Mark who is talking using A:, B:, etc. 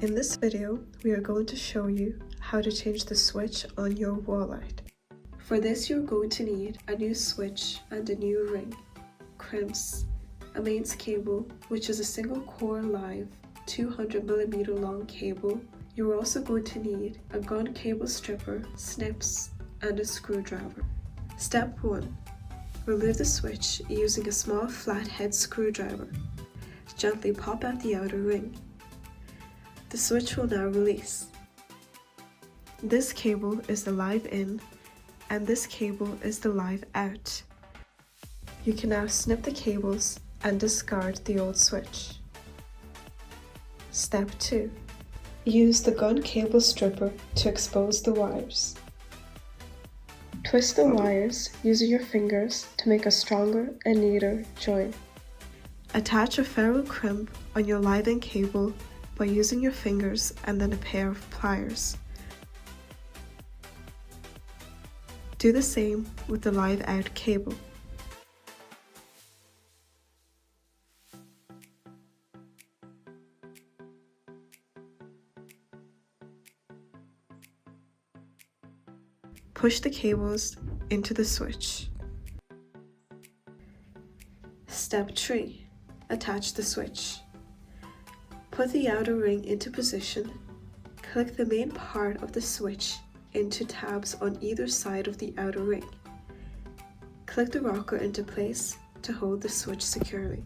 A: In this video, we are going to show you how to change the switch on your wall light. For this, you're going to need a new switch and a new ring, crimps, a mains cable, which is a single core live 200mm long cable. You're also going to need a gun cable stripper, snips, and a screwdriver. Step 1. Remove the switch using a small flathead screwdriver. Gently pop out the outer ring. The switch will now release. This cable is the live in and this cable is the live out. You can now snip the cables and discard the old switch. Step 2. Use the gun cable stripper to expose the wires. Twist the wires using your fingers to make a stronger and neater join. Attach a ferrule crimp on your live in cable by using your fingers and then a pair of pliers. Do the same with the live out cable. Push the cables into the switch. Step 3. Attach the switch. Put the outer ring into position. Click the main part of the switch into tabs on either side of the outer ring. Click the rocker into place to hold the switch securely.